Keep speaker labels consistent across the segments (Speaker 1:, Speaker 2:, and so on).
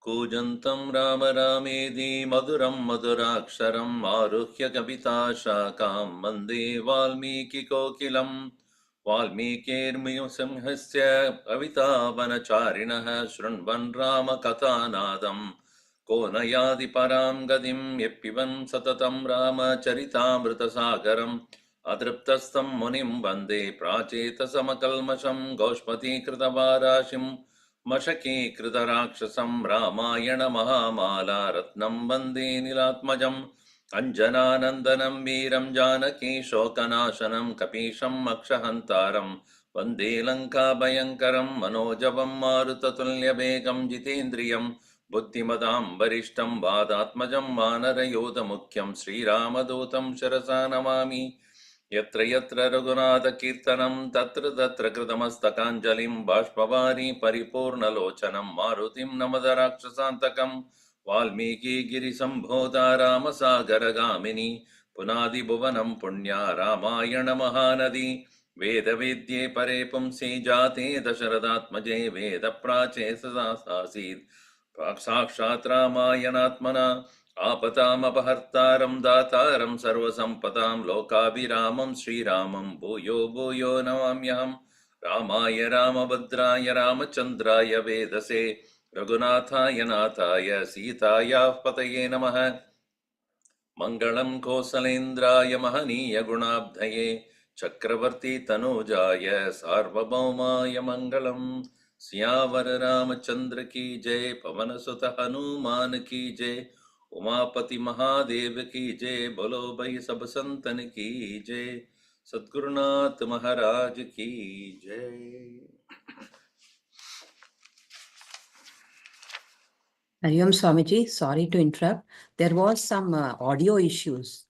Speaker 1: कूजन्तं राम रामेति मधुरं मधुराक्षरम् आरुह्य कविताशाखां वन्दे वाल्मीकिकोकिलं वाल्मीकिर्मिसिंहस्य कवितावनचारिणः शृण्वन् रामकथानादं को न याति परां गतिं यः पिबन् सततं रामचरितामृतसागरम् अतृप्तस्थं मुनिं वन्दे प्राचेतसमकल्मषं गोष्पतीकृतवाराशिं मशकीकृतराक्षसं रामायण महामाला रत्नं वन्दे नीलात्मजम् अञ्जनानन्दनं वीरं जानकी शोकनाशनं कपीशम् अक्षहन्तारं वन्दे लङ्काभयङ्करं मनोजवं मारुततुल्यवेगं जितेन्द्रियं बुद्धिमतां वरिष्ठं वादात्मजं वानरयोधमुख्यं श्रीरामदूतं शिरसा नमामि। यत्र यत्र रघुनाथकीर्तनं तत्र तत्र कृतमस्तकाञ्जलिं बाष्पवारी परिपूर्णलोचनं मारुतिं नमद राक्षसान्तकं वाल्मीकिगिरिसम्भूता रामसागरगामिनी पुनादिभुवनं पुण्या रामायणमहानदी वेदवेद्ये परे पुंसि जाते दशरथात्मजे वेदप्राचे सदासासीत् साक्षात् रामायणात्मना आपतामपहर्तारं दातारं सर्वसम्पदां लोकाभिरामं श्रीरामं भूयो भूयो नमाम्यहम्। रामाय रामभद्राय रामचन्द्राय वेदसे रघुनाथाय नाथाय सीतायाः पतये नमः। मङ्गलं कौसलेन्द्राय महनीय गुणाब्धये चक्रवर्ती तनूजाय सार्वभौमाय मङ्गलम्। सियावर रामचंद्र की जय, पवन सुत हनुमान की जय, उमापति महादेव की जय, बोलो भाई सब संतन की जय, सद्गुरुनाथ महाराज की जय।
Speaker 2: Hariom Swamiji, sorry to interrupt. There was some audio issues.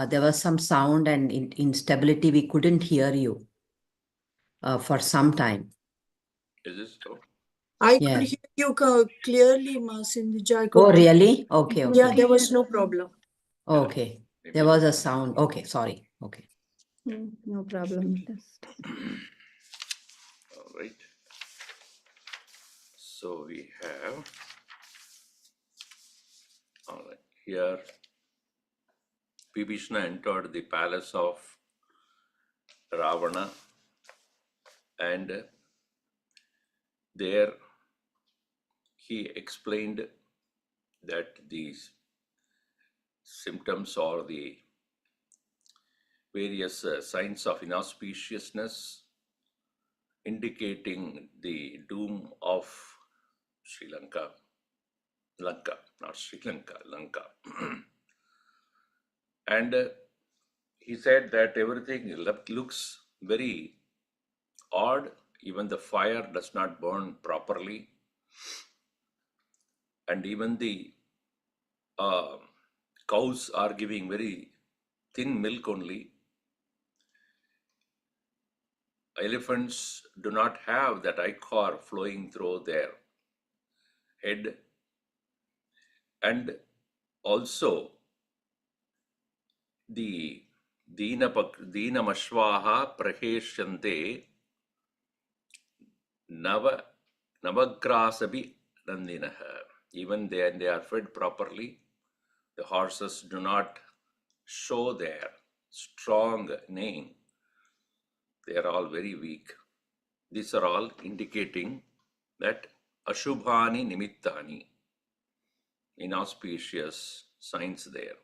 Speaker 2: There was some sound and instability. We couldn't hear you for some time.
Speaker 1: Is this so?
Speaker 3: I could hear you clearly, Ma Sindhija.
Speaker 2: Oh, really? Okay, okay.
Speaker 3: Yeah, there was no problem.
Speaker 2: Okay. There was a sound. Okay, sorry. Okay.
Speaker 4: No problem.
Speaker 1: All right. So we have, all right, here Vibhishana entered the palace of Ravana, and there he explained that these symptoms or the various signs of inauspiciousness indicating the doom of Sri Lanka, not Sri Lanka, Lanka. And he said that everything looks very odd, even the fire does not burn properly, and even the cows are giving very thin milk only. Elephants do not have that ichor flowing through their head, and also the Deenamashvaha praheshyante navagrasabi nandinaha. Even they are fed properly, the horses do not show their strong neighing. They are all very weak. These are all indicating that Ashubhani Nimittani, inauspicious signs there.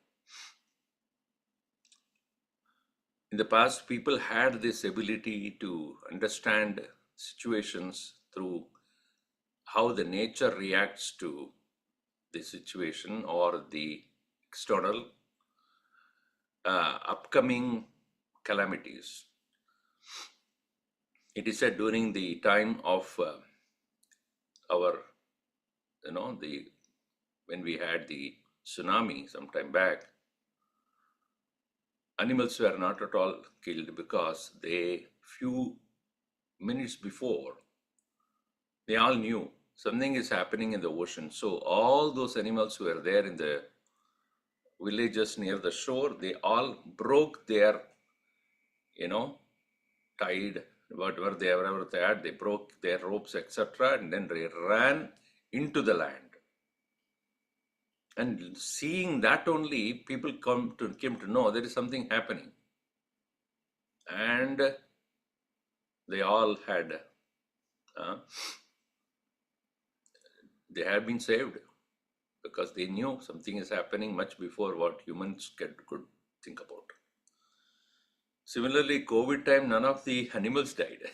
Speaker 1: In the past, people had this ability to understand situations through how the nature reacts to the situation or the external, upcoming calamities. It is said during the time of our, when we had the tsunami some time back, animals were not at all killed because they, few minutes before, they all knew something is happening in the ocean. So all those animals who were there in the villages near the shore, they all broke their, tied, whatever they had, they broke their ropes, etc., and then they ran into the land. And seeing that only, people came to know there is something happening. And they all had, they had been saved because they knew something is happening much before what humans could think about. Similarly, COVID time, none of the animals died,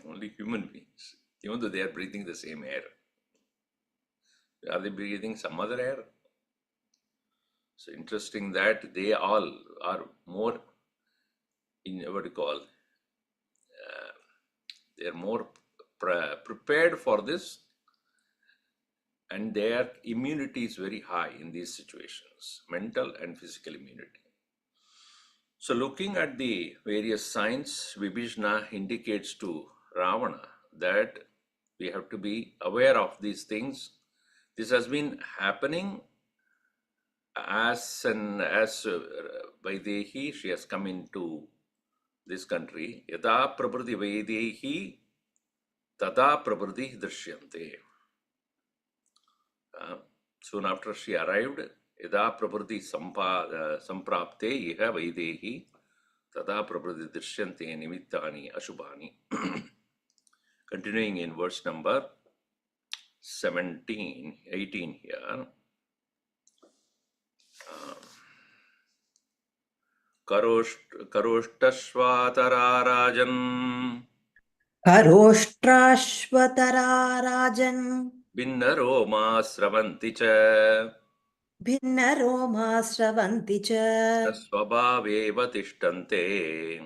Speaker 1: only human beings, even though they are breathing the same air. Are they breathing some other air? So interesting that they all are more they are more prepared for this, and their immunity is very high in these situations, mental and physical immunity. So looking at the various signs, Vibhishana indicates to Ravana that we have to be aware of these things. This has been happening as Vaidehi, she has come into this country. Yada prabrti Vaidehi, tada prabrti drishyante. Soon after she arrived, Yada prabrti samprapte iha Vaidehi, tada prabrti drishyante nimittani ashubhani. Continuing in verse number 18 here. Karoštashvatarajan
Speaker 2: Karoshtrashvatarajan
Speaker 1: Binnaroma sravanti cha
Speaker 2: Bhinnaroma sravanti cha
Speaker 1: Swabhaveva tishtante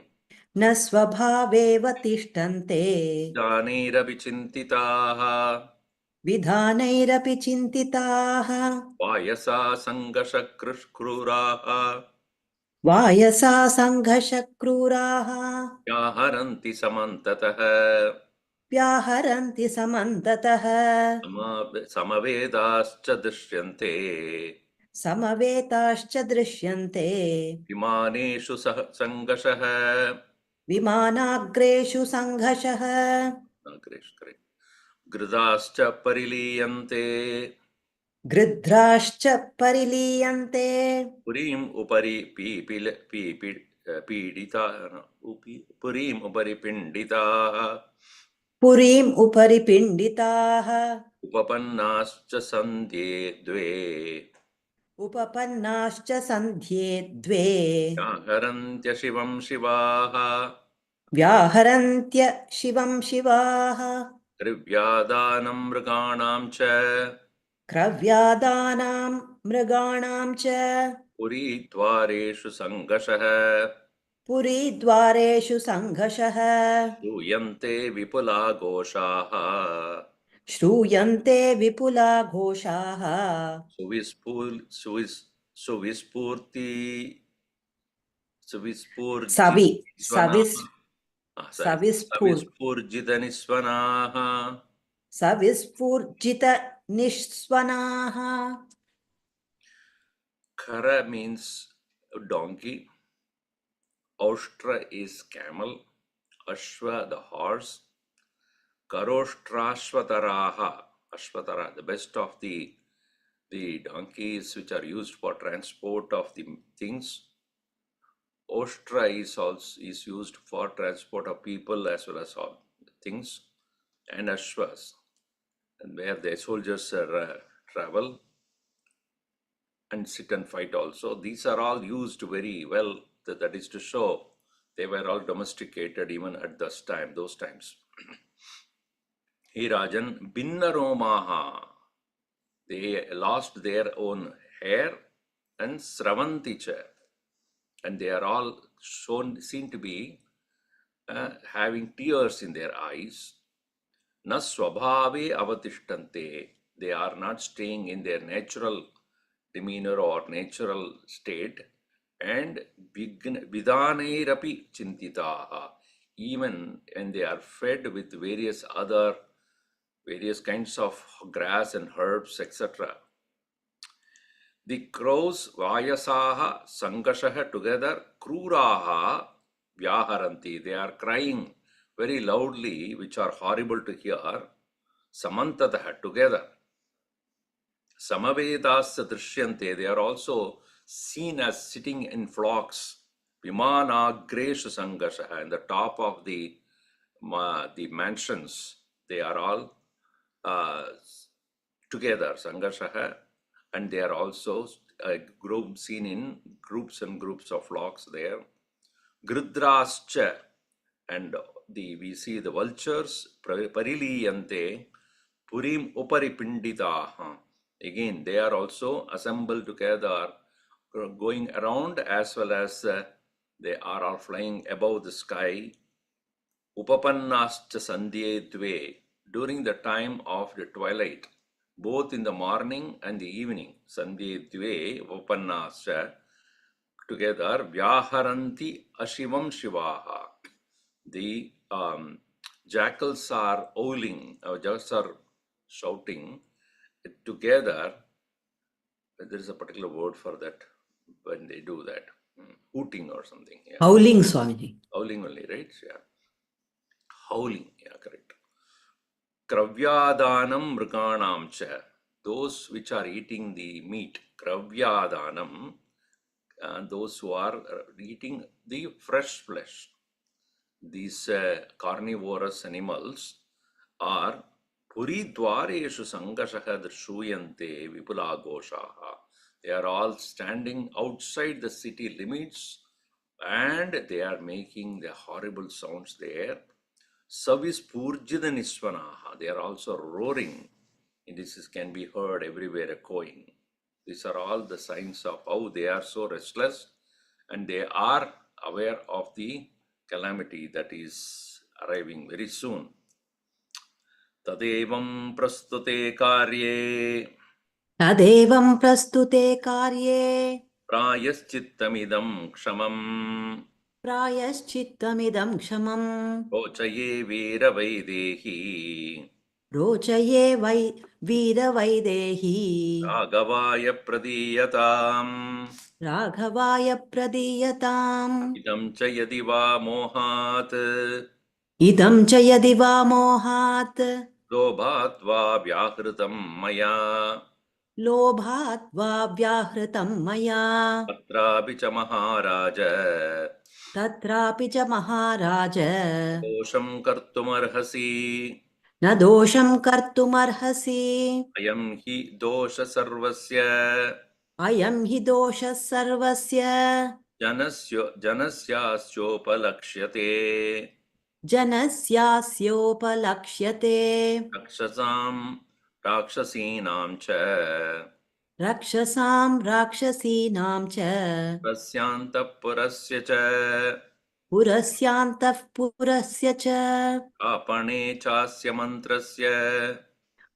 Speaker 2: Na svabhaveva tishtante
Speaker 1: Dhanirapi chintitaha
Speaker 2: Vidhanairapi chintitaha
Speaker 1: Vayasa sangashakruraha
Speaker 2: Vayasa sanghashakruraha
Speaker 1: Yaharanti samantataha
Speaker 2: Vyaharanti samantataha
Speaker 1: Samavedascha drishyante
Speaker 2: Samavetascha drishyante
Speaker 1: Vimaneshu sangashaha
Speaker 2: Vimanagreshu sanghashaha
Speaker 1: Correct. Gridascha pariliyante
Speaker 2: Gridhrascha pariliyante
Speaker 1: Purim upari pidita Purim upari pindita
Speaker 2: Purim upari pinditaha
Speaker 1: Upapannascha sandhye dve
Speaker 2: Upapannascha sandhye dve
Speaker 1: Yaharantya shivam shivaha
Speaker 2: Vyaharantya shivam shivaha
Speaker 1: Krivyadanam mriganam cha
Speaker 2: Kravyadanam mriganam cha
Speaker 1: Puri dvareshu sangashaha
Speaker 2: Puri dvareshu sanghashaha
Speaker 1: Duyante vipula goshaha
Speaker 2: Shruyante vipula ghoshaha
Speaker 1: Suvispurti Savispurjita nisvanaha.
Speaker 2: Savispurjita nishsvanaha.
Speaker 1: Khara means donkey. Aushtra is camel. Ashwa the horse. Karoshtrashvataraha. Ashvatara, the best of the donkeys which are used for transport of the things. Oshtra is used for transport of people as well as all things, and ashwas, and where the soldiers travel and sit and fight also. These are all used very well. That is to show they were all domesticated even at those times. He Rajan, Binnaromaha, they lost their own hair, and Sravanticha, and they are all seen to be having tears in their eyes. Na swabhave avatishtante. They are not staying in their natural demeanor or natural state. And vidanairapi chintitaha. Even when they are fed with various kinds of grass and herbs, etc. The crows vayasaha sangashaha together kruraha vyaharanti. They are crying very loudly, which are horrible to hear. Samantataha together. Samavedasya drishyante. They are also seen as sitting in flocks. Vimanagresha sangashaha. In the top of the mansions, they are all together, sangashaha, and they are also seen in groups and groups of flocks there. Gridrascha, and we see the vultures, pariliyante, purim uparipinditaha. Again, they are also assembled together, going around, as well as they are all flying above the sky. Upapannascha sandhye dve, during the time of the twilight, both in the morning and the evening. Sandhye dve upapannascha, together, vyaharanti ashivam shivaha. The jackals are owling, jackals are shouting together. There is a particular word for that when they do that. Hooting or something. Yeah.
Speaker 2: Howling, Swamiji.
Speaker 1: Howling only, right? Yeah. Howling, yeah, correct. Kravyadanam mriganam cha. Those which are eating the meat. Kravyadanam. Those who are eating the fresh flesh. These carnivorous animals are puridvareshu sangashaha drshuyante vipulagoshaha. They are all standing outside the city limits and they are making the horrible sounds there. Savispurjida nisvanaha. They are also roaring. And this can be heard everywhere echoing. These are all the signs of how they are so restless and they are aware of the calamity that is arriving very soon. Tadevam prastute karye.
Speaker 2: Tadevam prastute karye.
Speaker 1: Prayaschittamidam kshamam.
Speaker 2: Prayaschittamidam kshamam.
Speaker 1: Rochaye veera vaidehi.
Speaker 2: Rochaye veera vaidehi.
Speaker 1: Raghavaya pradiyatam.
Speaker 2: Raghavaya pradiyatam.
Speaker 1: Idam cha yadi va mohat.
Speaker 2: Idam cha yadi va mohat.
Speaker 1: Lobhat va vyahritam maya.
Speaker 2: Lobhat va vyahritam maya.
Speaker 1: Tatrapi cha maharaja.
Speaker 2: Tatrapi cha maharaja.
Speaker 1: Dosham kartumarhasi.
Speaker 2: Na dosham kartumarhasi.
Speaker 1: Ayam hi dosha sarvasya.
Speaker 2: Ayam hi dosha sarvasya.
Speaker 1: Janasyasyopalashyate.
Speaker 2: Janasyasyopalashyate.
Speaker 1: Rakshasinam cha.
Speaker 2: Rakshasam rakshasinam cha.
Speaker 1: Prasyanta purasya cha.
Speaker 2: Purasyantah purasya cha.
Speaker 1: Apane chasya mantrasya.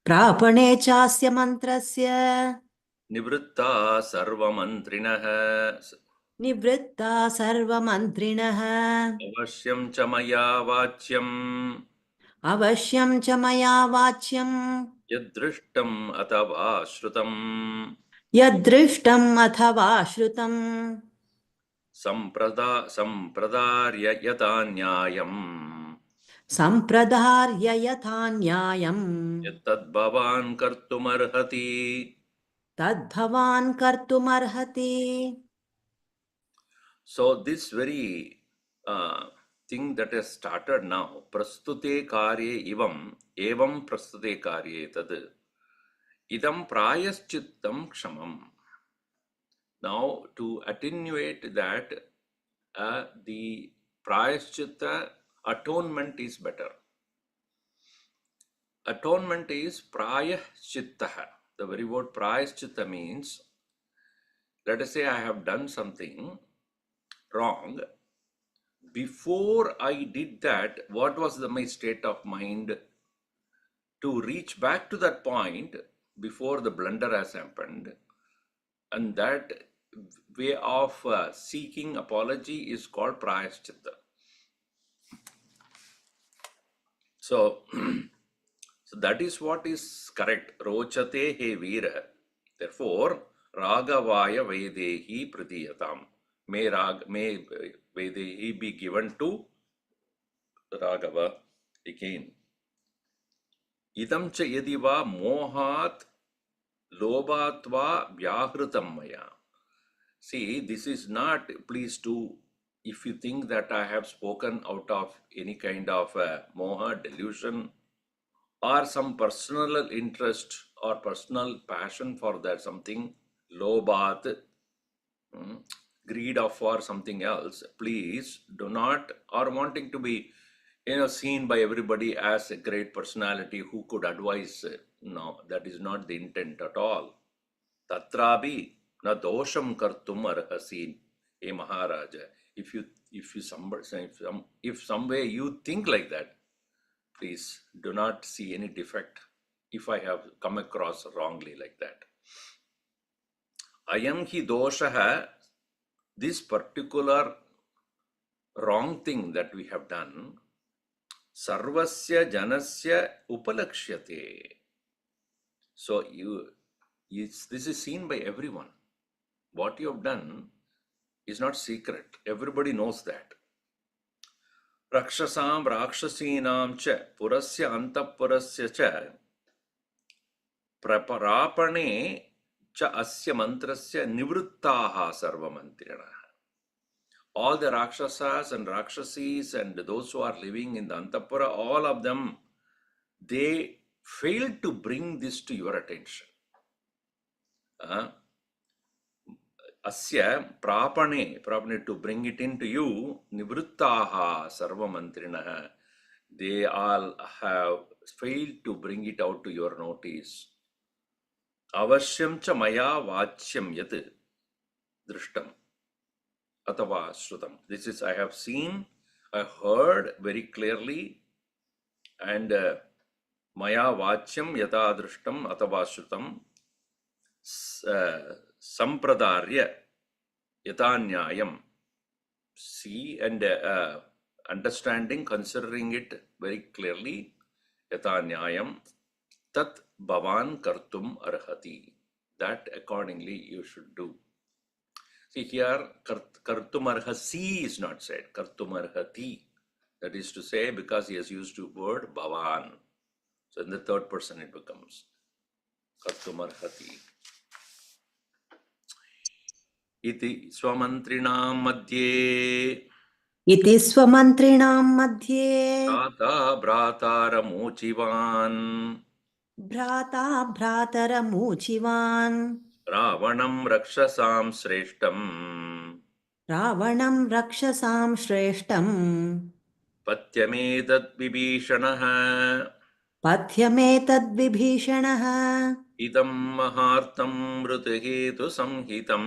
Speaker 2: Prapane chasya mantrasya.
Speaker 1: Nivritta sarvamantrinah.
Speaker 2: Nivritta sarvamantrinah.
Speaker 1: Avashyam cha maya vachyam.
Speaker 2: Avashyam cha maya vachyam.
Speaker 1: Yadrishtam atava shrutam.
Speaker 2: Yadrishtam athava shrutam.
Speaker 1: Sampradarya yatanyayam.
Speaker 2: Sampradarya yathanyayam.
Speaker 1: Yattad bhavan kartumarhati.
Speaker 2: Tadbhavan kartumarhati.
Speaker 1: So this very thing that has started now, prastute karye evam prastute karye tad, idam prayaschittam kshamam. Now to attenuate that, the prayaschitta, atonement is better. Atonement is prayaschittaha. The very word prayaschitta means, let us say I have done something wrong. Before I did that, what was my state of mind to reach back to that point before the blunder has happened? And that way of seeking apology is called prayaschitta. So, so that is what is correct. Rochate he veera. Therefore, Ragavaya Vedehi Pratiyatam. May Vedehi be given to Raghava again. Idam cha yadiva mohat lobhatva vyahritam maya. See, this is not, please do, if you think that I have spoken out of any kind of moha, delusion, or some personal interest or personal passion for that something, lobhat, greed of for something else, please do not, or wanting to be seen by everybody as a great personality who could advise. No, that is not the intent at all. Tatrabi na dosham kartum arhasi, a Maharaja. If some way you think like that, please do not see any defect if I have come across wrongly like that. Ayam hi doshaha, this particular wrong thing that we have done, sarvasya janasya upalakshyate. So this is seen by everyone. What you have done is not secret. Everybody knows that. Rakshasam rakshasinam cha purasya antapurasya cha praparapane cha asya mantrasya nivruttaha sarvamantrina. All the Rakshasas and Rakshasis and those who are living in the Antapura, all of them, they failed to bring this to your attention. Asya prapane, to bring it into you, nivruttaha sarvamantrinaha, they all have failed to bring it out to your notice. Avashyam cha maya vachyam yat drishtam atava shrutam. This is, I have seen, I heard very clearly, and maya vachyam yata drishtam atava shrutam sampradarya yatanyayam. See and understanding, considering it very clearly, yatanyayam tat bhavan kartum arhati. That accordingly you should do. See here, kartum arhasi is not said, kartum arhati. That is to say, because he has used the word bhavan. So in the third person it becomes kartum arhati. Iti swamantrinam madhye.
Speaker 2: Iti swamantrinam madhye.
Speaker 1: Brata brataramuchivan.
Speaker 2: Brata brataramuchivan.
Speaker 1: Ravanam rakshasam sreshtam.
Speaker 2: Ravanam rakshasam shreshtam.
Speaker 1: Patyametat vibhishanaha.
Speaker 2: Patyametat vibhishanaha.
Speaker 1: Idam mahartam mrutuhetu samhitam.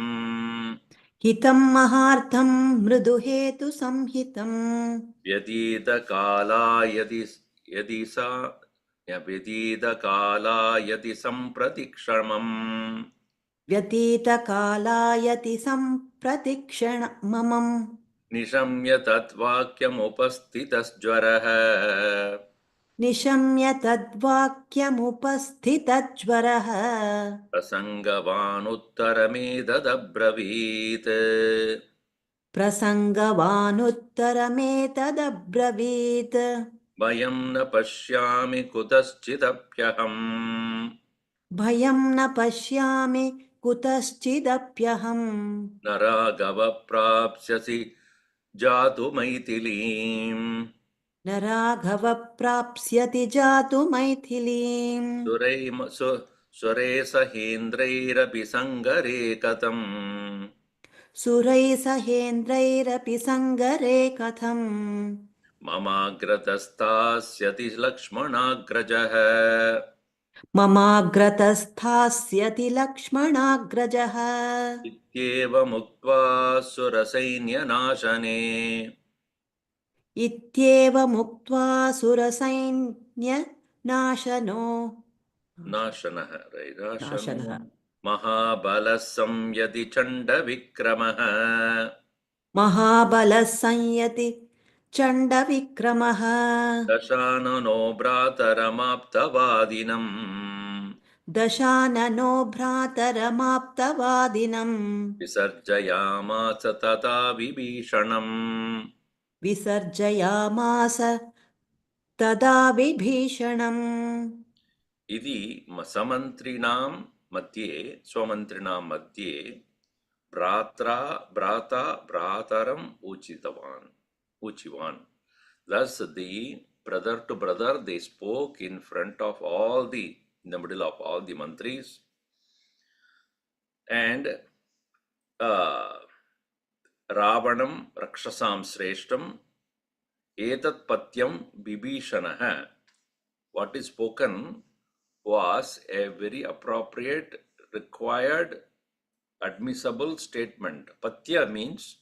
Speaker 2: Hitam mahartham mruduhetu samhitam.
Speaker 1: Vyadita kala yadi sampratikshamam.
Speaker 2: Vyatita kalayati sampratikshamamam.
Speaker 1: Nishamya tatvakyam upastitas jvaraha.
Speaker 2: Nishamya tadvakyam upasthitajvaraha.
Speaker 1: Prasangavan uttaramedadabravit.
Speaker 2: Prasangavan uttarametadabravit.
Speaker 1: Vayam na pashyami kutaschidapyaham.
Speaker 2: Bhayam na pashyami kutaschidapyaham.
Speaker 1: Naragava prapsyasi jatu maitilim.
Speaker 2: Naraghava prapsyati jatu maithilim.
Speaker 1: Sure sahendrairapi sangare katam.
Speaker 2: Surai sahendrairapi sangare katham.
Speaker 1: Mamagratastasya lakshmanagrajaha.
Speaker 2: ममाग्रतस्थास्यति लक्ष्मणाग्रजः
Speaker 1: इत्येवमुक्त्वा सुरसैन्यनाशने
Speaker 2: इत्येवमुक्त्वा सुरसैन्यनाशनो
Speaker 1: नाशनः नाशनो
Speaker 2: नाशनः
Speaker 1: महाबलः संयति चण्डविक्रमः
Speaker 2: महाबलः संयति चण्डविक्रमः
Speaker 1: दशाननो भ्रातरमाप्तवादिनम्
Speaker 2: दशाननो भ्रातरमाप्तवादिनम्
Speaker 1: विसर्जयामास तथा विभीषणम्
Speaker 2: विसर्जयामास तदा विभीषणम्
Speaker 1: इति समन्त्रिणां मध्ये स्वमन्त्रिणां मध्ये भ्रातरम् उचिवान्. Thus the brother to brother they spoke in front of in the middle of all the mantris, and Ravanam Rakshasam Sreshtam Etat Patyam Bibhishanah. What is spoken was a very appropriate, required, admissible statement. Patya means,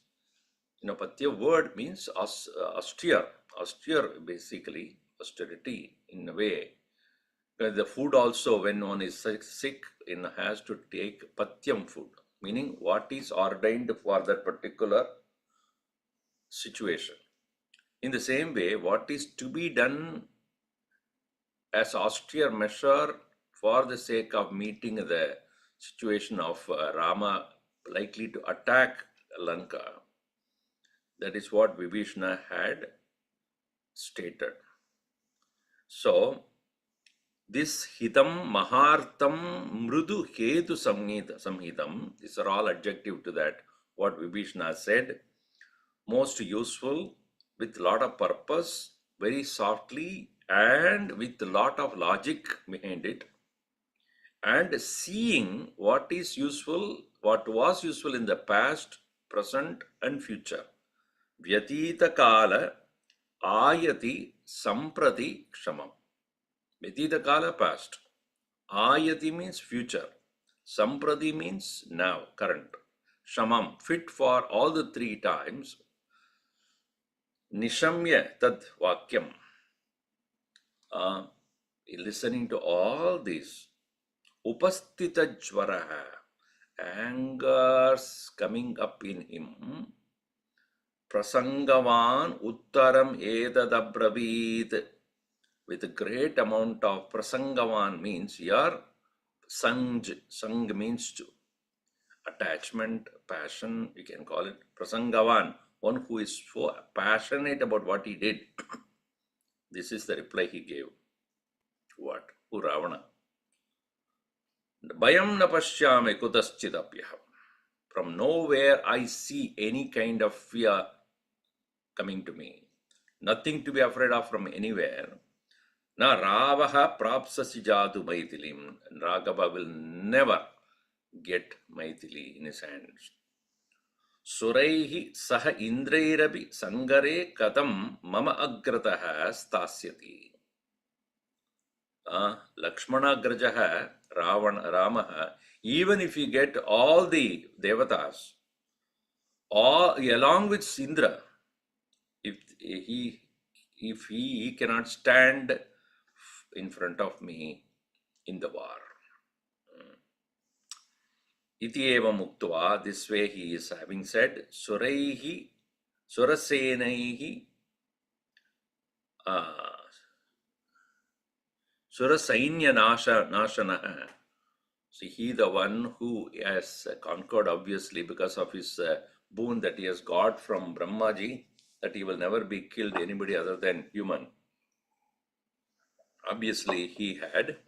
Speaker 1: Patya word means austere basically, austerity in a way. The food also, when one is sick, has to take patyam food, meaning what is ordained for that particular situation. In the same way, what is to be done as austere measure for the sake of meeting the situation of Rama likely to attack Lanka, that is what Vibhishana had stated. So, this hitam, mahartam, mrudu, hetu samhitam, these are all adjective to that, what Vibhishana said. Most useful, with lot of purpose, very softly, and with a lot of logic behind it, and seeing what is useful, what was useful in the past, present, and future. Vyatita kala ayati samprati kshamam. Vyatita kala past. Ayati means future. Samprati means now, current. Shamam, fit for all the three times. Nishamya tad vakyam. Listening to all this, upastita jvaraha, angers coming up in him, prasangavan uttaram edadabravit, with a great amount of prasangavan means here, sang means to attachment, passion, you can call it prasangavan, one who is so passionate about what he did. This is the reply he gave. What? Who Ravana? Bayam na pashyame kudaschidapyaham. From nowhere I see any kind of fear coming to me. Nothing to be afraid of from anywhere. Na Ravaha prapsasi jadu Maithilim. Raghava will never get Maithili in his hands. Suraihi saha indrairabi sangare katam mama agrataha stasyati. Lakshmanagrajaha, Ramaha, even if he get all the devatas, all along with Indra, if he cannot stand in front of me in the war. Iti eva muktva, this way he is having said, Suraihi, Surasenaihi, Surasainya Nashanaha. See, he the one who has conquered, obviously, because of his boon that he has got from Brahmaji, that he will never be killed anybody other than human. Obviously, he had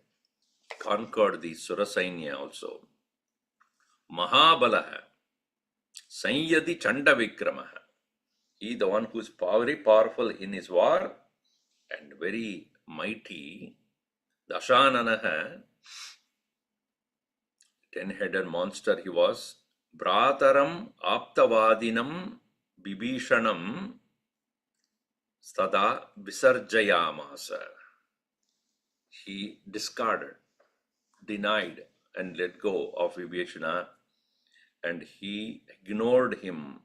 Speaker 1: conquered the Surasainya also. Mahabalaha, Sanyadi Chandavikramaha. He the one who is very powerful in his war and very mighty. Dashananaha, 10-headed monster he was. Bhrataram aptavadinam bibhishanam stada visarjayamasa. He discarded, denied and let go of Vibhishana, and he ignored him,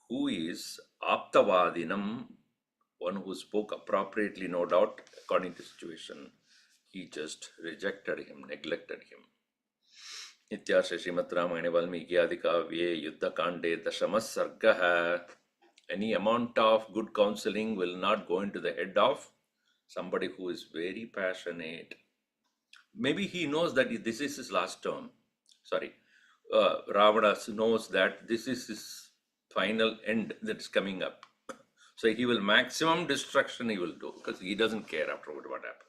Speaker 1: who is Aptavadinam, one who spoke appropriately, no doubt, according to the situation. He just rejected him, neglected him. Ityasya Srimad Ramayane Valmiki Adikavye Yuddhakande Sarga. Any amount of good counseling will not go into the head of somebody who is very passionate. Maybe he knows that this is his last term. Sorry. Ravana knows that this is his final end that's coming up. So he will maximum destruction he will do, because he doesn't care afterward what happens.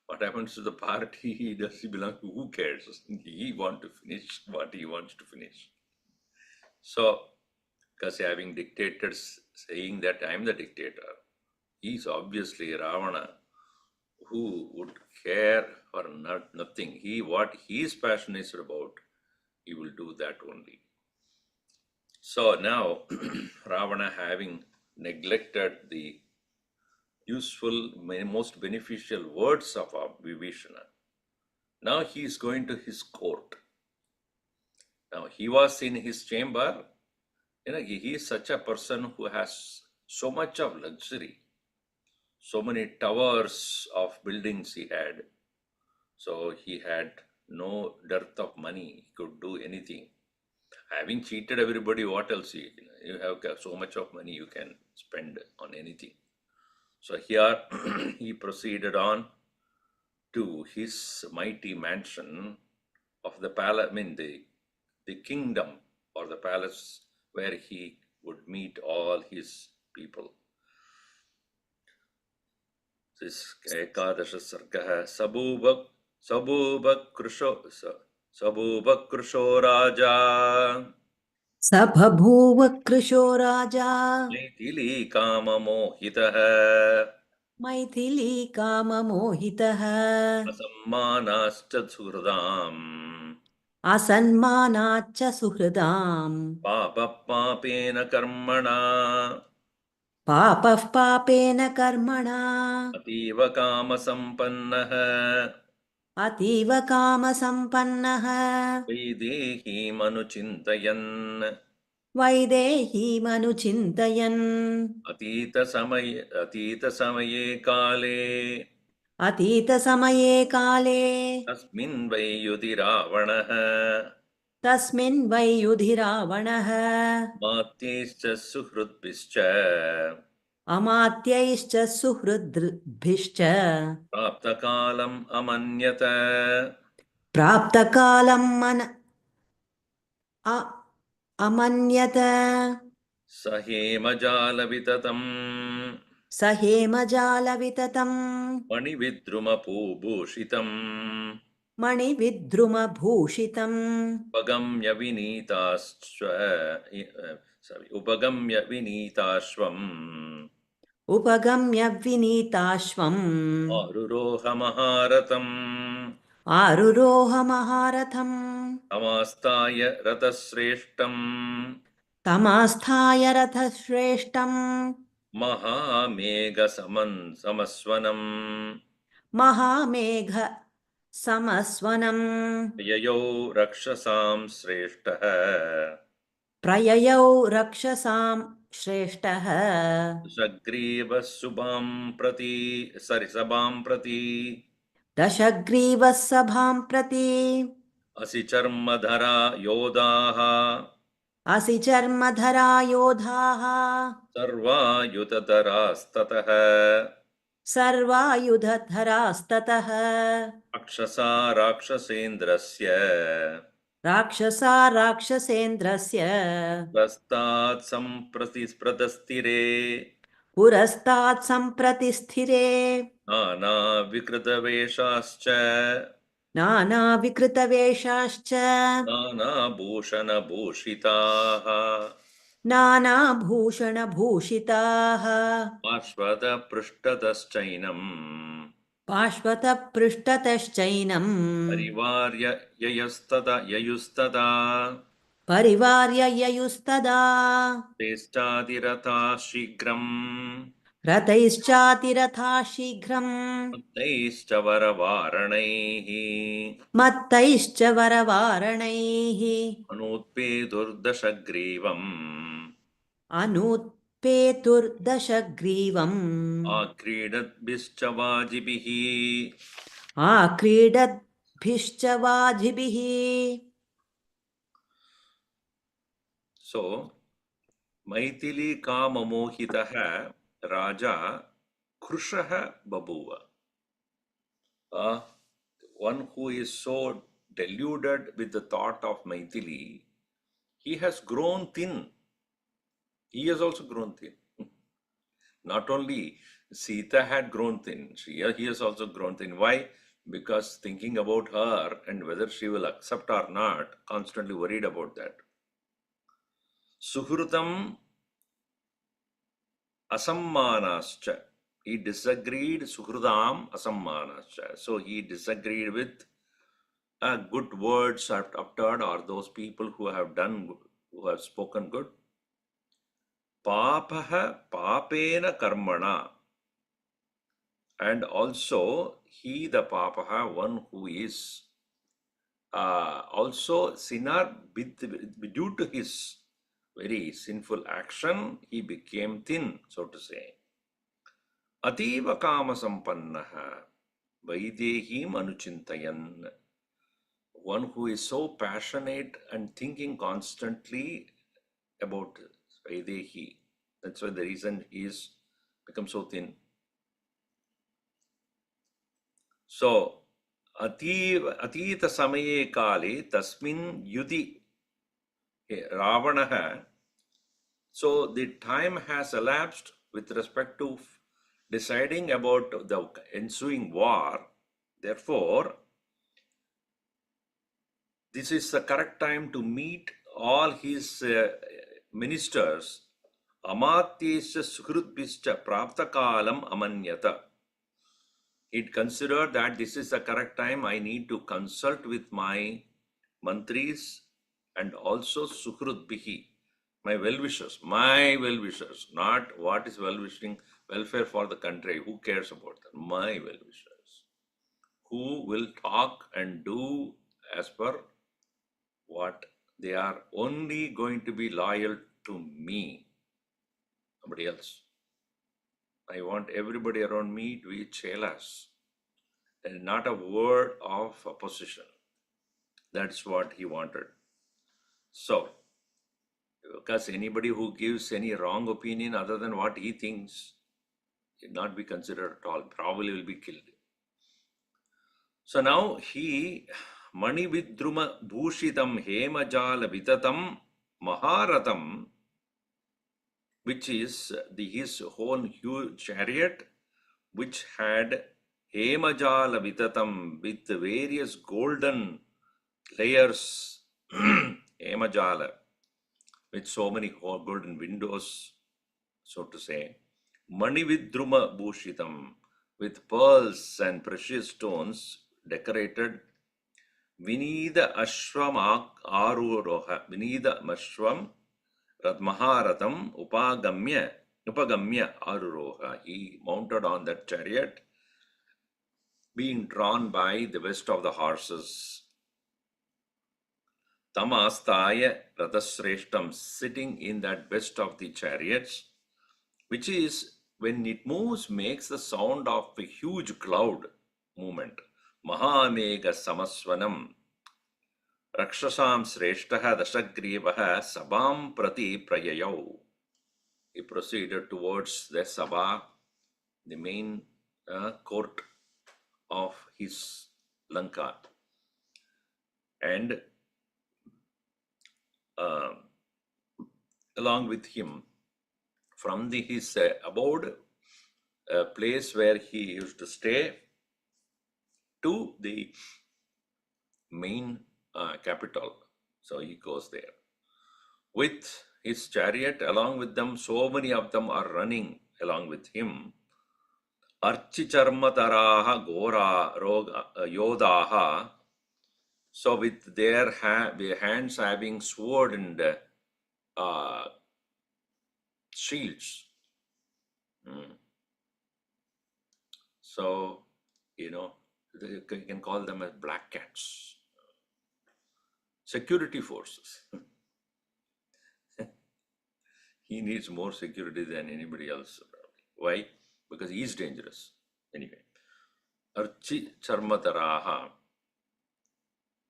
Speaker 1: What happens to the party he does belong to, who cares? He wants to finish what he wants to finish. So, because having dictators saying that I am the dictator, he's obviously Ravana, who would care for nothing. What his passion is about, he will do that only. So now, Ravana, having neglected the useful, most beneficial words of Vibhishana, now he is going to his court. Now he was in his chamber. He is such a person who has so much of luxury, so many towers of buildings he had. So he had no dearth of money. He could do anything. Having cheated everybody, what else? You have so much of money you can spend on anything. So here he proceeded on to his mighty mansion of the palace, the kingdom or the palace where he would meet all his people. This Ekadasha Sarga Sabhuva Krusho Raja
Speaker 2: Sabhabhuva Krisho Raja
Speaker 1: Maithili Kama Mohitaha
Speaker 2: Maithili Kama Mohitaha
Speaker 1: Asammanascha Suhradam
Speaker 2: Asanmanacha Suhridam
Speaker 1: Papa Papena Karmana
Speaker 2: Papah Papena Karmana
Speaker 1: Ativa Kama Sampannaha
Speaker 2: Ativa Kama Sampannaha
Speaker 1: Videhi Manuchintayan
Speaker 2: Vaidehi Manuchintayan
Speaker 1: Atita Samaye Kale
Speaker 2: Atita Samaye Kale
Speaker 1: Asmin Vayudhi Ravanaha
Speaker 2: Tasmin Vayudhiravanaha
Speaker 1: Matyescha Suhrudbhischa
Speaker 2: Amatyaischa Suhridbhischa
Speaker 1: Praptakalam Amanyata
Speaker 2: Praptakalam Amanyata
Speaker 1: Sahemajala Vitatam
Speaker 2: Sahemajala Vitatam
Speaker 1: Manividruma Pubhushitam
Speaker 2: Mani Vidruma Bhushitam
Speaker 1: Upagamya Vinitashvam
Speaker 2: Upagamya Vinitashvam
Speaker 1: Aruroha Maharatam
Speaker 2: Aruroha Maharatham
Speaker 1: Amastaya Ratasreshtam
Speaker 2: Tamasthaya Rathashreshtam
Speaker 1: Mahamega Samaswanam
Speaker 2: Mahamegha Samaswanam
Speaker 1: Yayo Rakshasam Sreshtaha
Speaker 2: Prayayau Rakshasam Shreshtaha
Speaker 1: Sagriva Subham Sabam Prati
Speaker 2: Dashagriva Sabham Prati
Speaker 1: Asicharmadhara Yodaha
Speaker 2: Asicharmadhara Yodhaha
Speaker 1: Sarva Yutatarastataha
Speaker 2: Sarva Yudhatharastataha
Speaker 1: Rakshasa Rakshasendrasya
Speaker 2: Rakshasa Rakshasendrasya
Speaker 1: Prastat Sampratisthire
Speaker 2: Purastat Sampratisthire
Speaker 1: Nana Vikritaveshascha
Speaker 2: Nana Vikritaveshascha
Speaker 1: Nana Bhushana Bhushitaha
Speaker 2: Nana Bhushana Bhushitaha
Speaker 1: Ashvata Prishtataschinam
Speaker 2: Pashvata Prishtataschinam
Speaker 1: Parivarya Yayustada
Speaker 2: Parivarya Yayustada
Speaker 1: Testadirata Shigram
Speaker 2: रथैश्चातिरथा शीघ्रम्
Speaker 1: तैश्च वरवारणैः
Speaker 2: मत्तैश्च वरवारणैः
Speaker 1: अनुत्पेतुर्दशग्रीवम्
Speaker 2: अनूत्पेतुर्दशग्रीवम्
Speaker 1: आक्रीडद्भिश्च वाजिभिः.
Speaker 2: आक्रीडद्भिश्च वाजिभिः.
Speaker 1: So, Maithili काममोहितः राजा कृशः बभूव. One who is so deluded with the thought of Maithili, he has grown thin. He has also grown thin. Not only Sita had grown thin, he has also grown thin. Why? Because thinking about her and whether she will accept or not, constantly worried about that. Suhrutam asammanascha. He disagreed, Suhrudam asammanascha. So he disagreed with good words are uttered, or those people who have spoken good. Papaha papena karmana. And also he, the papaha, one who is also sinner due to his very sinful action, he became thin, so to say. Ativa kama sampannaha vaidehim anuchintayan. One who is so passionate and thinking constantly about Vaidehi. That's why the reason he is become so thin. So, Atita Samaye Kali Tasmin Yudhi Ravanaha. So the time has elapsed with respect to deciding about the ensuing war. Therefore, this is the correct time to meet all his ministers. Amatyesha Suhrudbhischa Praptakalam Amanyata. It considered that this is the correct time. I need to consult with my mantris and also Suhrudbihi, my well-wishers, not what is well-wishing, welfare for the country. Who cares about that? My well-wishers, who will talk and do as per what they are only going to be loyal to me, nobody else. I want everybody around me to be chelas and not a word of opposition. That's what he wanted. So, because anybody who gives any wrong opinion other than what he thinks will not be considered at all, probably will be killed. So now he Mani Vidruma Bhushitam Hemajala Vitatam Maharatam, which is his whole huge chariot, which had Hemajala Vitatam with various golden layers, Hemajala, with so many golden windows, so to say. Mani Vidruma Bhushitam, with pearls and precious stones decorated. Vinida Ashram Aruroha, Vinida Mashram Maharatam Upagamya Aruroha. He mounted on that chariot, being drawn by the best of the horses. Tamastaya Rathasreshtam, sitting in that best of the chariots, which is when it moves, makes the sound of a huge cloud movement. Mahamega Samaswanam. Rakshasam Sreshtaha Dashagrivaha Sabam Prati Prayayau. He proceeded towards the Sabha, the main court of his Lanka. And along with him, from his abode, a place where he used to stay, to the main capital. So he goes there with his chariot. Along with them, so many of them are running along with him. Archicharmataraha Gora Yodaha. So with their hands having sword and shields. So, you can call them as black cats. Security forces. He needs more security than anybody else. Why? Because he is dangerous. Anyway. Archi charmadaraha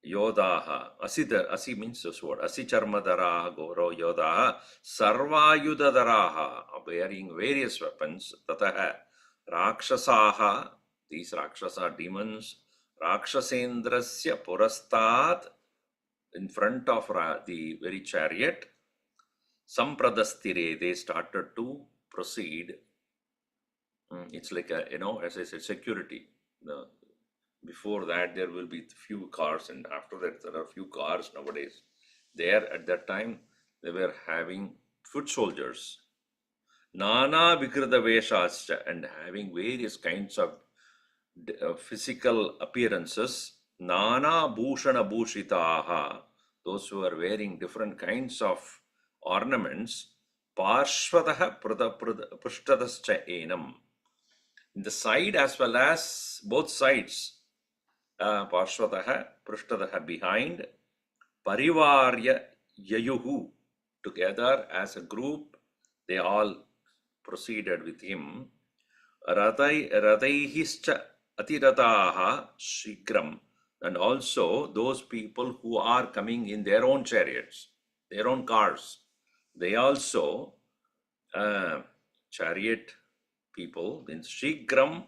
Speaker 1: yodaha. Asi means the sword. Asi charmadaraha goro yodaha sarvayudadaraha, wearing various weapons. Tataha rakshasaha, these rakshasa demons, rakshasendrasya purastat, in front of the very chariot. Sampradastire, they started to proceed. It's like as I said, security. Before that, there will be few cars, and after that, there are few cars nowadays. There, at that time, they were having foot soldiers. Nana Vikrita Veshascha, and having various kinds of physical appearances. Nana Bhushana Bhushitaha, those who are wearing different kinds of ornaments. Parshvataha Pushtadascha Enam, in the side as well as both sides. Parshvataha Pushtadaha, behind. Parivarya Yayuhu, together as a group, they all proceeded with him. Radaihischa Atirataha Shigram, and also those people who are coming in their own chariots, their own cars, they also, chariot people, means Shigram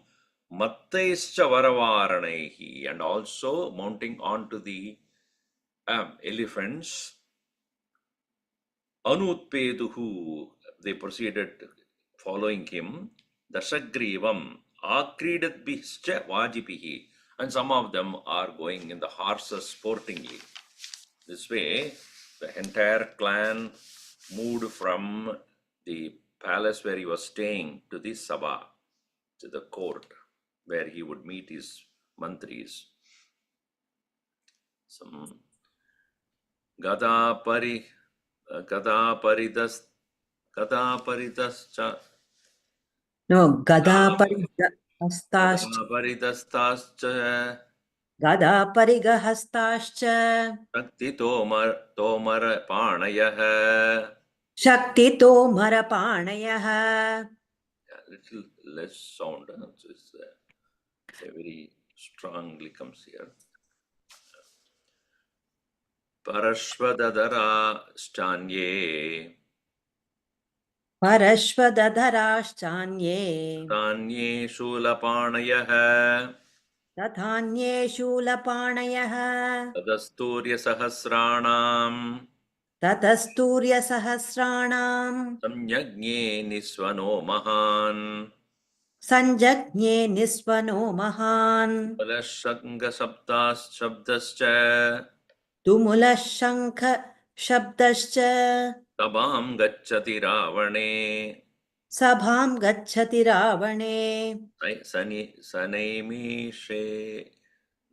Speaker 1: Mattaischa Varavaranaihi, and also mounting onto the elephants. Anutpeduhu, they proceeded following him. Dashagrivam Akridadbhischa Vajipihi, and some of them are going in the horses sportingly. This way, the entire clan moved from the palace where he was staying to the Sabha, to the court, where he would meet his mantris. Some Gada Paridascha.
Speaker 2: No, Gada Parigahastascha. Gada Parigahastascha.
Speaker 1: Shakti Tomar Panayah.
Speaker 2: Shakti Tomara Panayaha.
Speaker 1: Little less sound. It's very strongly comes here. Parashvadadara Stanye.
Speaker 2: Parashvadadarashchanye.
Speaker 1: Tanye Shulapanayah.
Speaker 2: Tathanye Shulapanayah.
Speaker 1: Tadasturya Sahasranam.
Speaker 2: Tatasturya Sahasranam.
Speaker 1: Samyagne Nisvano Mahan.
Speaker 2: Sanjagnye Nisvano Mahan.
Speaker 1: Palashanga Shabdascha.
Speaker 2: Tumula Shankha Shabdascha.
Speaker 1: Sabam Gachati Ravane.
Speaker 2: Sabham Gachati Ravane.
Speaker 1: Sanemi She.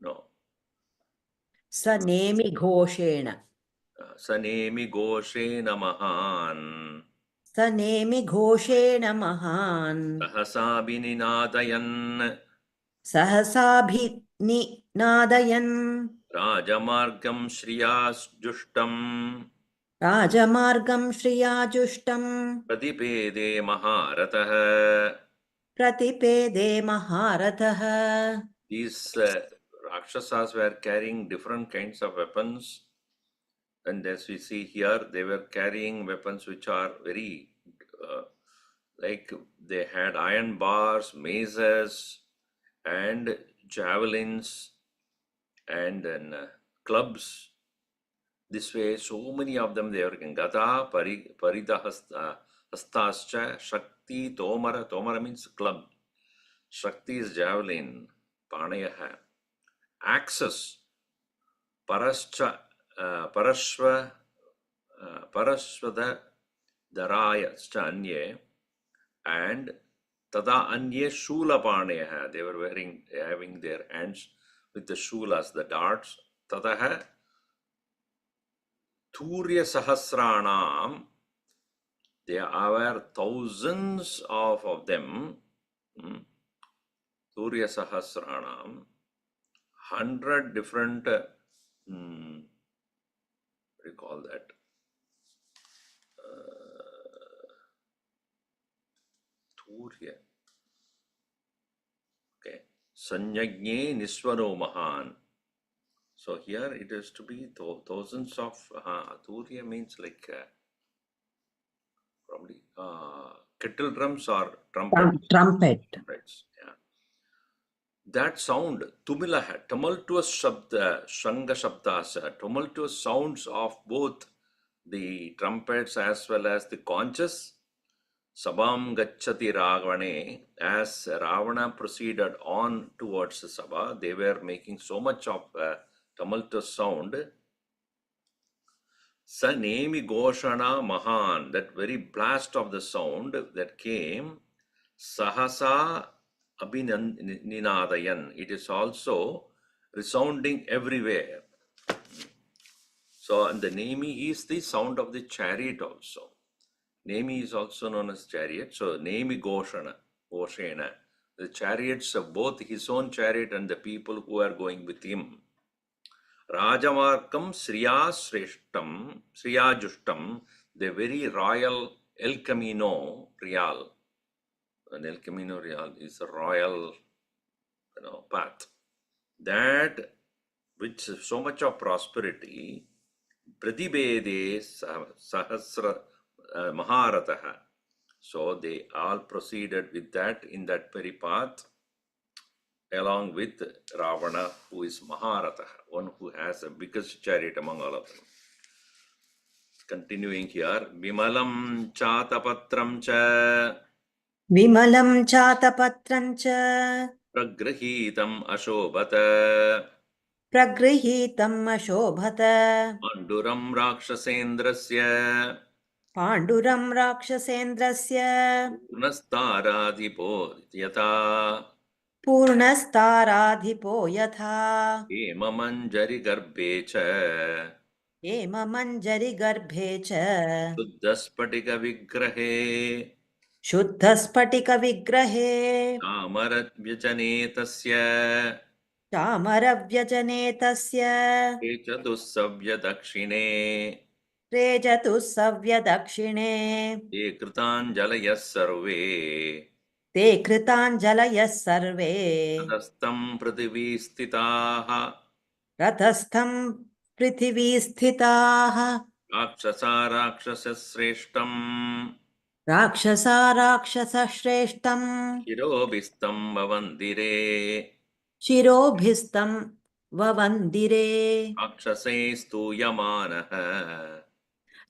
Speaker 1: No.
Speaker 2: Sanemi Ghoshena.
Speaker 1: Sanemi Goshena Mahan.
Speaker 2: Sanemi Ghoshena Mahan.
Speaker 1: Sahasabini Nadayan.
Speaker 2: Sahasabhini Nadayan.
Speaker 1: Rajamargam Shriyas Jushtam.
Speaker 2: Rajamargam Shriyajustam.
Speaker 1: Pratipede Maharatah.
Speaker 2: Pratipede Maharatah.
Speaker 1: These Rakshasas were carrying different kinds of weapons. And as we see here, they were carrying weapons which are very, like they had iron bars, maces, and javelins, and then clubs. This way, so many of them, they were Gada, Parida Hastascha, Shakti, Tomara. Tomara means club. Shakti is javelin, Panayaha. Axes, Parashva Parashvada Daraya Anye, and Tada Anye Shula Paneha. They were having their hands with the shulas, the darts. Tadaha Turya Sahasranam. There are thousands of them. Surya Sahasranam, 100 different, what do you call that? Surya. Okay. Sanyagne Niswaro Mahan. So here it is to be thousands of, Surya means like probably kettle drums or trumpets.
Speaker 2: Trumpet.
Speaker 1: Trumpets, yeah. That sound, tumilah, tumultuous shabda, shanga shabdas, tumultuous sounds of both the trumpets as well as the conches. Sabam gacchati Ravane, as Ravana proceeded on towards the Sabha, they were making so much of tumultuous sound. Sa nemi Goshana Mahan, that very blast of the sound that came, Sahasa Abhininadayan, it is also resounding everywhere. So, and the nemi is the sound of the chariot also. Nemi is also known as chariot. So, nemi Goshana, the chariots of both his own chariot and the people who are going with him. Rajamarkam Sriya Sreshtam, Sriya Jushtam, the very royal El Camino Real. And El Camino Real is a royal, path. That which so much of prosperity, Pratibede Sahasra Maharataha. So they all proceeded with that in that very path, along with Ravana, who is Maharataha, one who has the biggest chariot among all of them. Continuing here, Vimalam Chatapatram Cha
Speaker 2: Vimalam Chatapatram cha
Speaker 1: Pragrahitam Ashobhata
Speaker 2: Pragrihitam Ashobhata
Speaker 1: Panduram Rakshasendrasya
Speaker 2: Panduram Rakshasendrasya
Speaker 1: Purnastaradipo Yata
Speaker 2: Purnastaradhipo Yatha
Speaker 1: Hemamanjari Garbhe Cha
Speaker 2: Hema Manjari Garbhe cha
Speaker 1: Shuddhaspatika Vigrahe
Speaker 2: Shuddhaspatika Vigrahe
Speaker 1: Amarat Vyachane Tasya
Speaker 2: Chamaravyajane tasya
Speaker 1: Echadusavya Dakshine
Speaker 2: Rejatu savya dakshine
Speaker 1: Ekritanjalayas Sarve
Speaker 2: Te kritanjalayas sarve
Speaker 1: Tadastam Prithivi Stitaha
Speaker 2: Rathastham prithivi sthitaha
Speaker 1: Rakshasa Rakshasasreshtam
Speaker 2: Rakshasa rakshasa shreshtam
Speaker 1: Shirobhistam Bhavandire
Speaker 2: Shirobhistam vavandire
Speaker 1: Rakshasaistu Yamanaha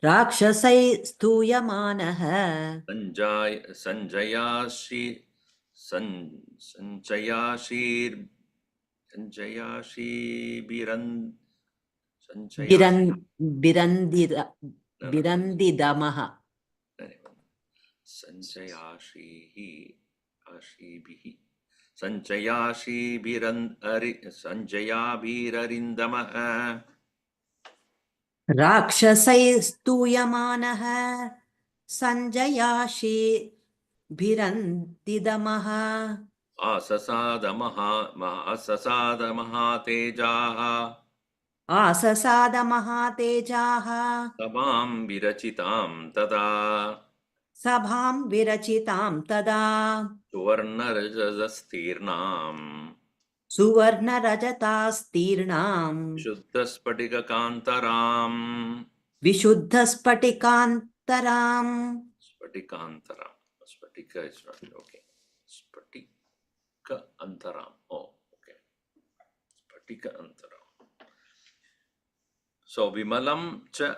Speaker 2: Rakshasai stuyamanaha
Speaker 1: Sanjayashi Biran Sanjayashi
Speaker 2: Birandidamaha
Speaker 1: Sanjayashi Ashibihi Sanjayashi Sanjaya Birarindamaha
Speaker 2: Rakshasai stuyamanaha Sanjayashi Birandidamaha
Speaker 1: Asasada Mahatejaha
Speaker 2: Asasada Mahatejaha
Speaker 1: Sabam Virachitam Tada
Speaker 2: Sabham Virachitam Tada
Speaker 1: Suvarna Rajasastirnam
Speaker 2: Suvarna Rajatastirnam
Speaker 1: Shuddhaspatika Kantaram
Speaker 2: Vishuddhaspatikantaram
Speaker 1: Spatikantaram. Spatika is not okay. Spatika Antaram. Oh, okay. Spatika Antaram. So Vimalam cha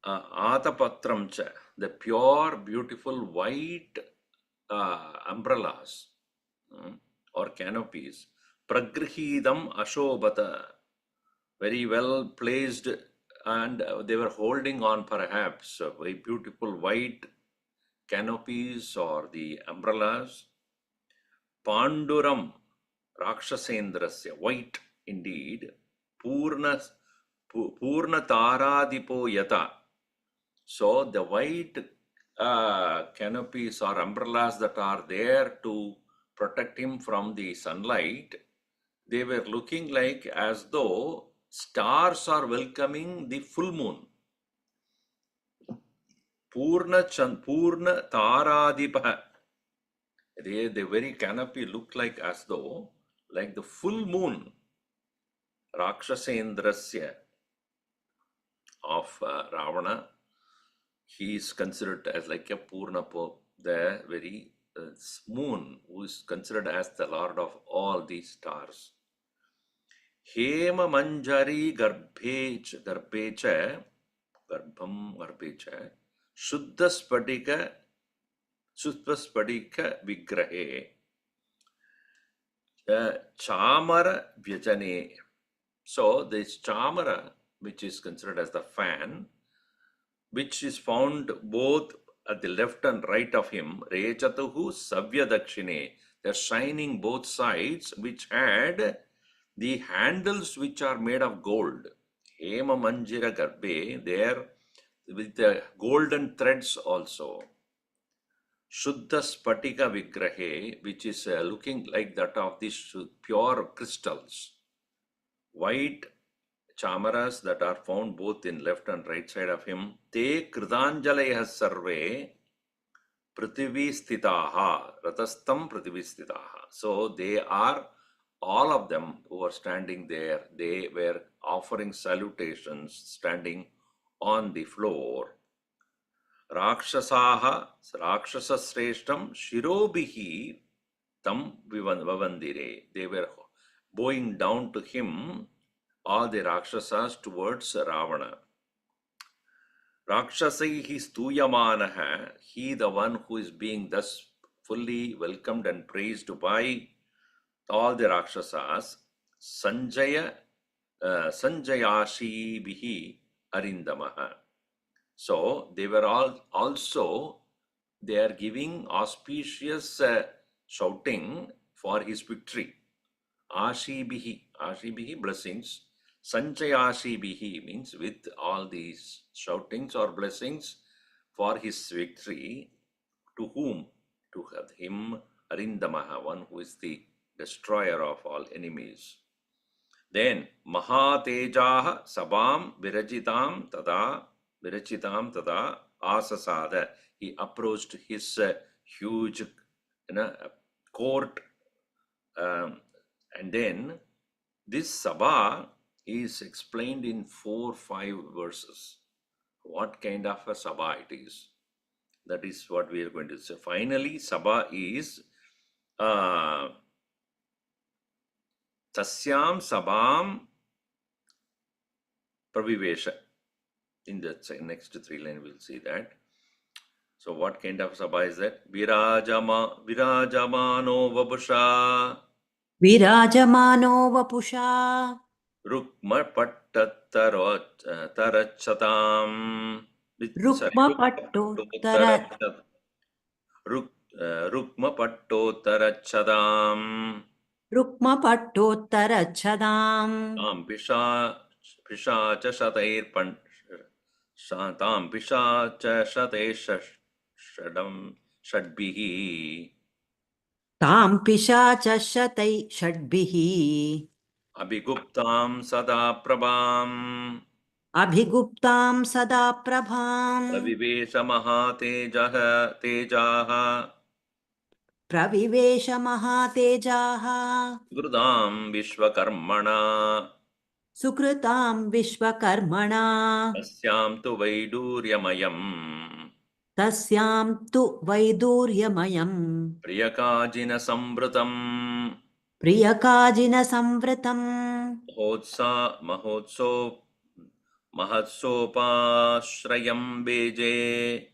Speaker 1: Atapatram cha, the pure, beautiful white umbrellas or canopies. Pragrihidam Ashobhata, very well placed, and they were holding on perhaps very beautiful white canopies or the umbrellas. Panduram Rakshasendrasya, white indeed. Purna Taradipo Yata. So the white canopies or umbrellas that are there to protect him from the sunlight, they were looking like as though stars are welcoming the full moon. Purna Taradipah. The very canopy looked like as though, like the full moon, Rakshasendrasya of Ravana. He is considered as like a Purnapo, the very moon, who is considered as the lord of all these stars. Hema Manjari Garbham Garbhecha Shuddha Spadika Vigrahe Chamara Vyajane. So this Chamara, which is considered as the fan, which is found both at the left and right of him, Rechatuhu Savya Dakshine, they're shining both sides, which had the handles which are made of gold. Hema Manjira Garbhe, there with the golden threads also. Shuddha Spatika Vigrahe, which is looking like that of these pure crystals. White chamaras that are found both in left and right side of him. Te Kritanjalayah Sarve Prithivi Sthitaha Ratastam Prithivi Sthitaha. So they are, all of them who are standing there, they were offering salutations standing on the floor. Rakshasaha Rakshasasreshtam Shirobihi Tam Vavandire. They were bowing down to him, all the Rakshasas, towards Ravana. Rakshasaihi Stuyamanaha, he the one who is being thus fully welcomed and praised by all the Rakshasas, Sanjayashi Bihi Arindamaha. So they were all also, they are giving auspicious shouting for his victory. Ashibihi, blessings. Sanchayashibihi means with all these shoutings or blessings for his victory. To whom? To him, Arindamaha, one who is the destroyer of all enemies. Then, Mahatejaha Sabam Virachitam Tada Asasada. He approached his huge court, and then this Sabha is explained in 4-5 verses. What kind of a Sabha it is? That is what we are going to say. Finally, Sabha is Tasyam Sabam Pravivesha. In the next 3 lines, we'll see that. So, what kind of Sabha is that? Virajamano Vabusha.
Speaker 2: Virajamano Vapusha.
Speaker 1: Rukma Pattarachatam.
Speaker 2: Rukma
Speaker 1: Pattotarachadam.
Speaker 2: Rukma Pattottarachadam.
Speaker 1: Tam Pishacha Shatay Shadbihi.
Speaker 2: Tam Pishacha Shatai Shadbihi.
Speaker 1: Abhiguptam Sada Prabham.
Speaker 2: Abhiguptam Sada Prabham.
Speaker 1: Pravivesha Tejaha.
Speaker 2: Pravivesha Mahatejaha.
Speaker 1: Grudam Vishvakarmana.
Speaker 2: Sukritam Vishvakarmana.
Speaker 1: Tasyam tu Vaiduryamayam.
Speaker 2: Tasyam tu Vaiduryamayam.
Speaker 1: Priyakajina Samvritam.
Speaker 2: Priyakajina Samvritam.
Speaker 1: Mahatsopashrayam Beje.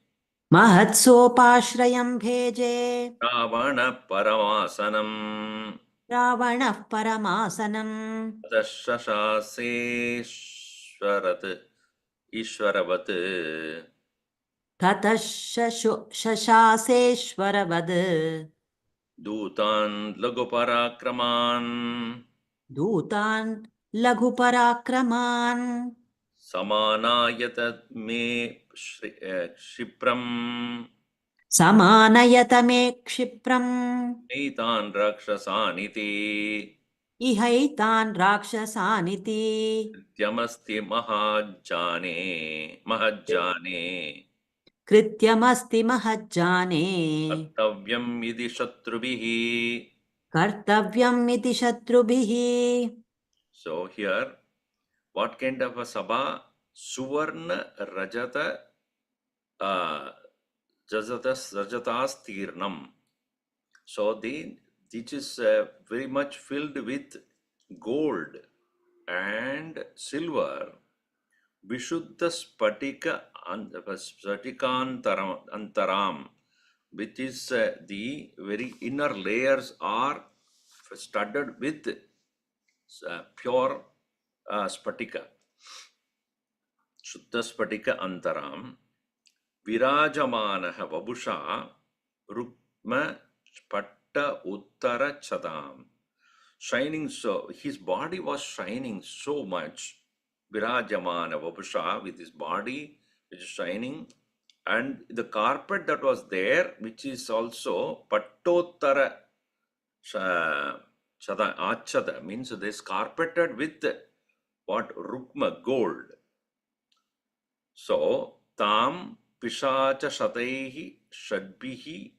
Speaker 2: Mahatsopashrayam Bheje.
Speaker 1: Ravana Paramasanam.
Speaker 2: Ravana Paramasanam.
Speaker 1: Ishwaravat.
Speaker 2: Tatashashaseshvaravad.
Speaker 1: Dutan Laguparakraman.
Speaker 2: Dutan Laguparakraman.
Speaker 1: Samanayata me Shipram.
Speaker 2: Samanayata me kshipram
Speaker 1: Etan rakshasaniti
Speaker 2: ihaitan rakshasaniti
Speaker 1: Nityamasti mahajjane
Speaker 2: krityamasti mahajjane
Speaker 1: kartavyam iti shatrubhihi.
Speaker 2: kartavyam iti shatrubhihi.
Speaker 1: So here, what kind of a sabha? Suvarna rajata rajatas tirnam. So this is very much filled with gold and silver. Vishuddha Spatikantaram, which is the very inner layers are studded with pure Spatika. Shuddha Spatika Antaram. Virajamanaha Vabusha Rukma Spatta Uttara Chadam. Shining so, his body was shining so much. Virajamana Vabusha, with his body which is shining, and the carpet that was there, which is also Pattottara Chada Achada, means this carpeted with what? Rukma, gold. So, Tam Pishacha Shataihi Shadbihi,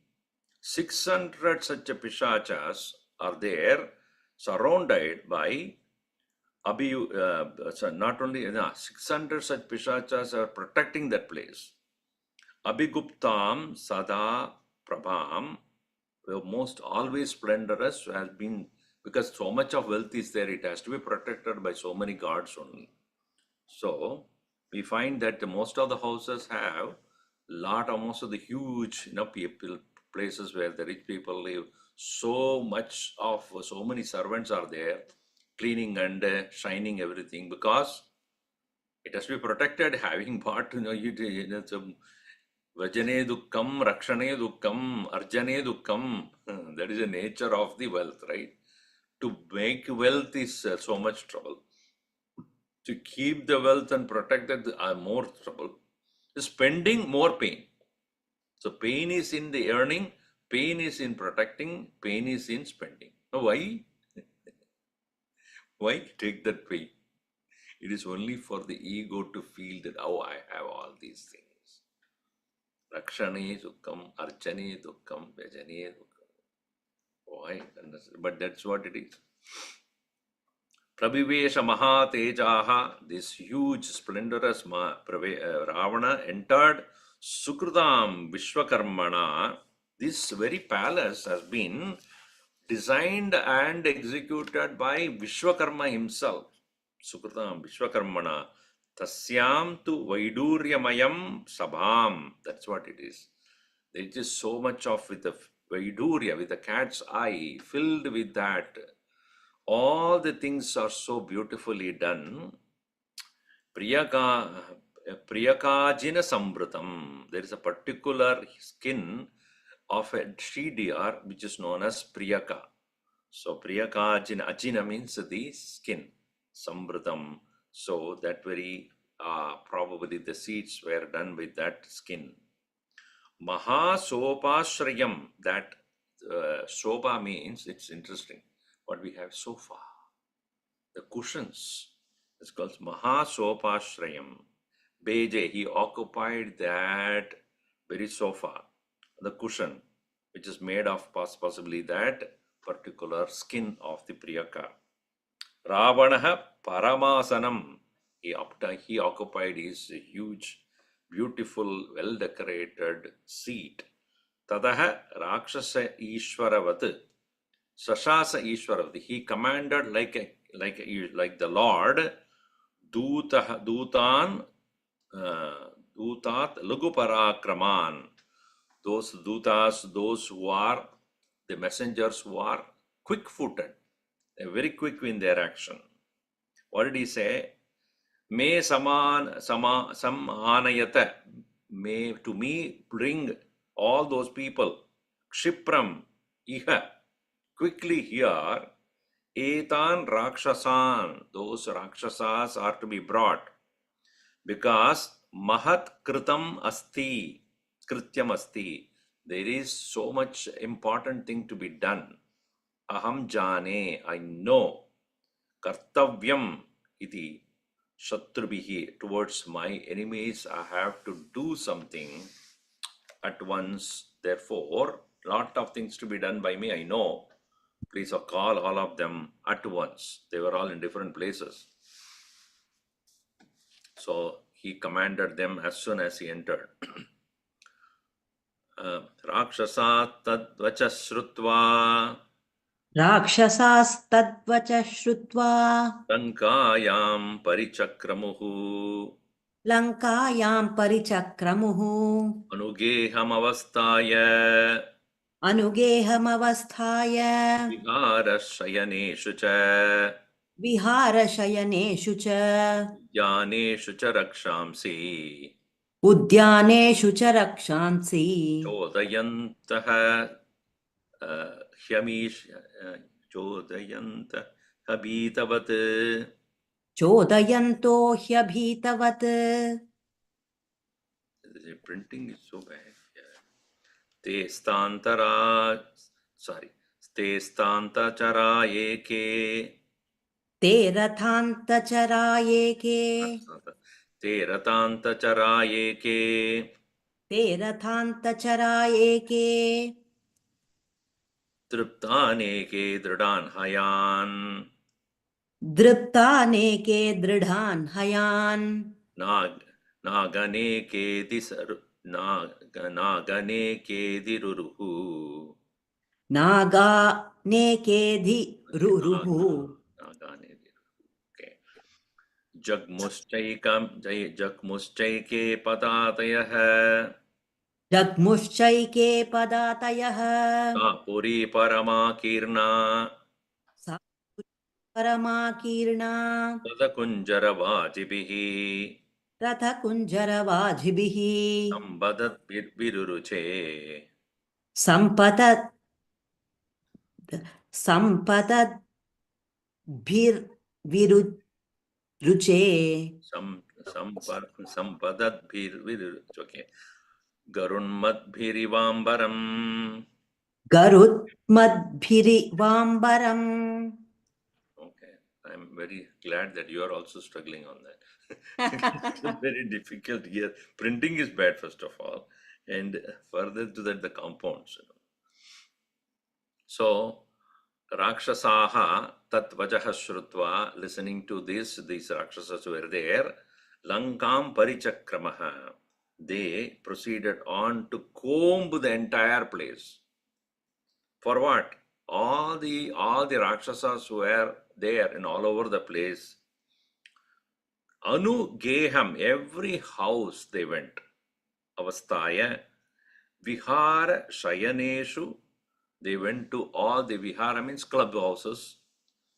Speaker 1: 600 such Pishachas are there, surrounded by not only 600 such Pishachas are protecting that place. Abhiguptam Sada Prabham, the most always splendorous, has been, because so much of wealth is there, it has to be protected by so many guards only. So we find that most of the houses have most of the huge, people, places where the rich people live. So many servants are there, cleaning and shining everything, because it has to be protected. Having bought, Vajane dukkam, rakshane dukkam, arjane dukkam. That is the nature of the wealth, right? To make wealth is so much trouble. To keep the wealth and protect it are more trouble. Spending, more pain. So pain is in the earning, pain is in protecting, pain is in spending. Now why? Why take that pain? It is only for the ego to feel that, oh, I have all these things. Rakshane dukkam, archane dukkam, bhajane dukkam. Why? But that's what it is. Prabhivesha Mahatejaha, this huge splendorous Ravana entered Sukrutam Vishwakarmana. This very palace has been designed and executed by Vishwakarma himself. Sukrutam Vishwakarmana. Tasyam tu Vaiduryamayam Sabham. That's what it is. There is so much of with the Vaidurya, with the cat's eye, filled with that. All the things are so beautifully done. Priyakajina Sambratam. There is a particular skin of a she deer which is known as Priyaka. So Priyakajina, Ajina means the skin. Sambratam. So that very probably the seeds were done with that skin. Mahasopashrayam. That sopa means, it's interesting what we have so far. The cushions, it's called Mahasopashrayam. Beje, he occupied that very sofa, the cushion, which is made of possibly that particular skin of the Priyaka. Ravanaha Paramasanam, he occupied his huge, beautiful, well-decorated seat. Tadaha Rakshasa Ishwaravat. Sashasa Ishwaravat. He commanded like the Lord, Dutat Laguparakraman. Those Dutas, those who are the messengers who are quick-footed. They're very quick in their action. What did he say? May samanayata. May to me bring all those people. Kshipram iha. Quickly here. Etan rakshasan. Those rakshasas are to be brought. Because mahat kritam asti. Krityam asti. there is so much important thing to be done. Aham jane, I know. Kartavyam iti shatrubhihi, towards my enemies, I have to do something at once. Therefore, lot of things to be done by me, I know. Please call all of them at once. They were all in different places. So he commanded them as soon as he entered. Rakshasa tadvacha shrutva
Speaker 2: Rakshasastadvacha shrutva
Speaker 1: Lankayam parichakramuhu
Speaker 2: Lankayam parichakramuhu
Speaker 1: Anugeham avastaya
Speaker 2: Anugehamavasthaya
Speaker 1: Viharashayaneshu cha
Speaker 2: Viharashayaneshu cha
Speaker 1: Jnaneshu cha rakshamsi
Speaker 2: Udyaneshu cha rakshansi
Speaker 1: Chodayantaha Hyamish Chodayanta Habitavat.
Speaker 2: Chodayanto hyabhitavat.
Speaker 1: The printing is so bad. Te stantara, sorry, te stantachara eke,
Speaker 2: Te rathantacharayeke
Speaker 1: te ratantachara eke,
Speaker 2: Te rathantacharayeke
Speaker 1: triptaneke dridan hayan,
Speaker 2: Driptaneke dridhan hayan
Speaker 1: naganeke disaru, naganeke diruruhu.
Speaker 2: Naga nekedhi ruruhu
Speaker 1: Okay. Jagmushchaike padatayah
Speaker 2: Jagmushchaike padatayah
Speaker 1: Puri Paramakirna
Speaker 2: Sa paramakirna
Speaker 1: Tadakunjara Vajibihi
Speaker 2: Ratha kunjara vajibhihi
Speaker 1: Sambadat Viruruche
Speaker 2: Sampatat Sampatat bhir viruche
Speaker 1: Sampadat Viruruche. Okay. Garunmat Bhirivambaram.
Speaker 2: Garut madbhiri vambaram.
Speaker 1: Okay. I'm very glad that you are also struggling on that. It's very difficult here. Printing is bad, first of all, and further to that, the compounds. So, Rakshasaha tat vajaha shrutva, listening to this, these Rakshasas were there. Lankam parichakramaha. They proceeded on to comb the entire place. For what? All the Rakshasas were there and all over the place. Anugeham, every house they went. Avastaya, Vihara Shayaneshu, they went to all the Vihara means clubhouses,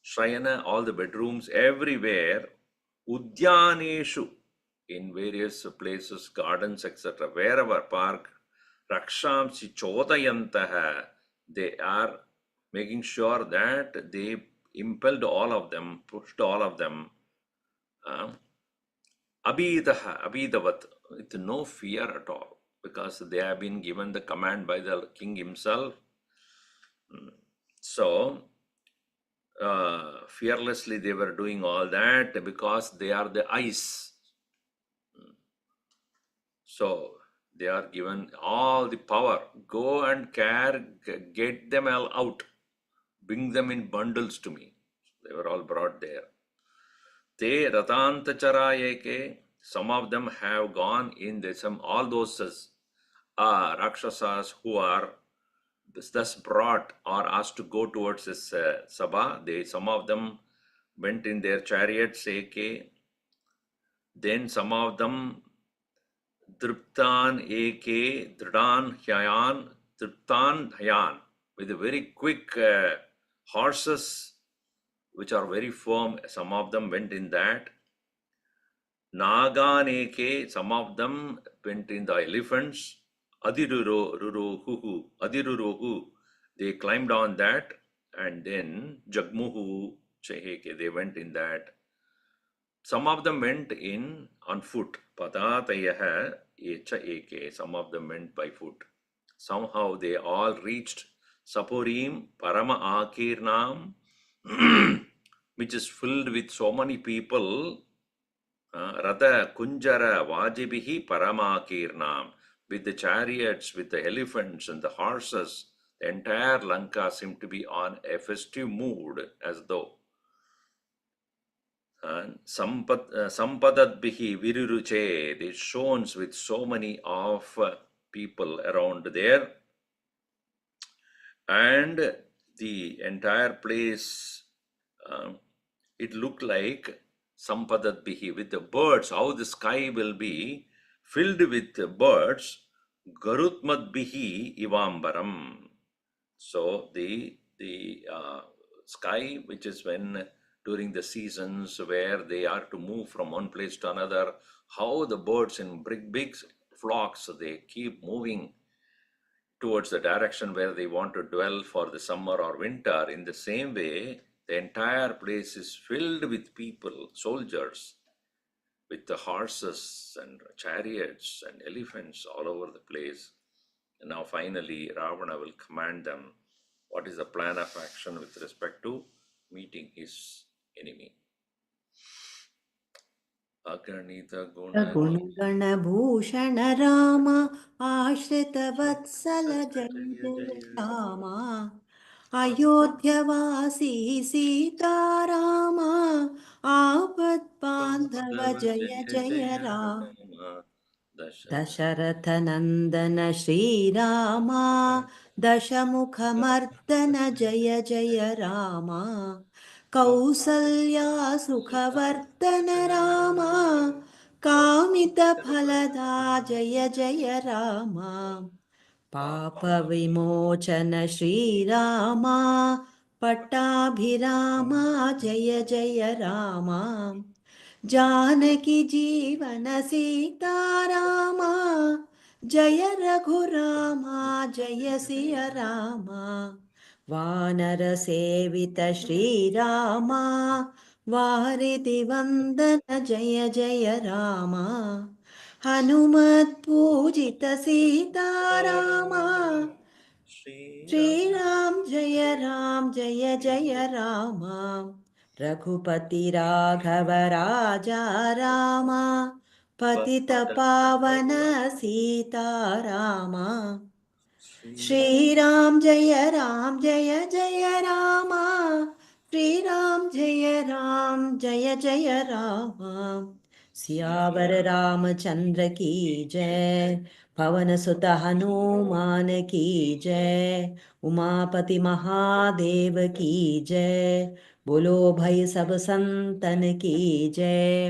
Speaker 1: Shayana, all the bedrooms, everywhere, Udyaneshu, in various places, gardens, etc., wherever, park, Rakshamsi Chodayantaha, they are making sure that they impelled all of them, pushed all of them, Abhidavat, with no fear at all, because they have been given the command by the king himself. So, fearlessly they were doing all that because they are the eyes. So, they are given all the power. Go and get them all out. Bring them in bundles to me. They were all brought there. Te ratantacharayeke, some of them have gone in the, all those Rakshasas who are thus brought or asked to go towards this Sabha, some of them went in their chariots, eke. Then some of them Driptan eke, Dridan Hayan, with a very quick horses which are very firm. Some of them went in that. Naganeke, some of them went in the elephants. Adirurohu, they climbed on that. And then Jagmuhu Cheheke, they went in that. Some of them went in on foot. Padatayaha Echa Eke, some of them went by foot. somehow they all reached Sapurim Parama Akirnam, which is filled with so many people. Radha Kunjara Vajibihi Paramakirnam, with the chariots, with the elephants and the horses. The entire Lanka seemed to be on a festive mood, as though. And Sampadadbihi Viruruche, it shone with so many of people around there. And the entire place, it looked like Sampadadbihi, with the birds, how the sky will be filled with birds, Garutmadbihi Ivambaram. So the sky, which is when during the seasons where they are to move from one place to another, how the birds in big flocks, they keep moving towards the direction where they want to dwell for the summer or winter. In the same way, the entire place is filled with people, soldiers, with the horses and chariots and elephants all over the place. And now finally, Ravana will command them what is the plan of action with respect to meeting his enemy. Aganita
Speaker 4: गुणगणभूषण Ram आश्रितवत्सल जय जय राम अयोध्यवासी सीताराम आपद्बान्धव जय जय राम दशरथनन्दन श्रीराम दशमुखमर्दन जय जय राम कौसल्या सुखवर्धन राम कामितफलदा जय जय राम पापविमोचन श्रीराम पट्टाभिराम जय जय राम जानकी जीवन सीताराम जय रघुराम जय सिय राम वानर सेवित श्रीराम वारिधि वंदन जय जय राम हनुमत पूजित सीताराम श्रीराम जय जय राम रघुपति राघव राजा राम पतित पावन सीताराम श्रीराम जय जय राम श्रीराम जय जय राम सियावर रामचंद्र की जय पवन सुत हनुमान की जय उमापति महादेव की जय बोलो भाई सब संतन की जय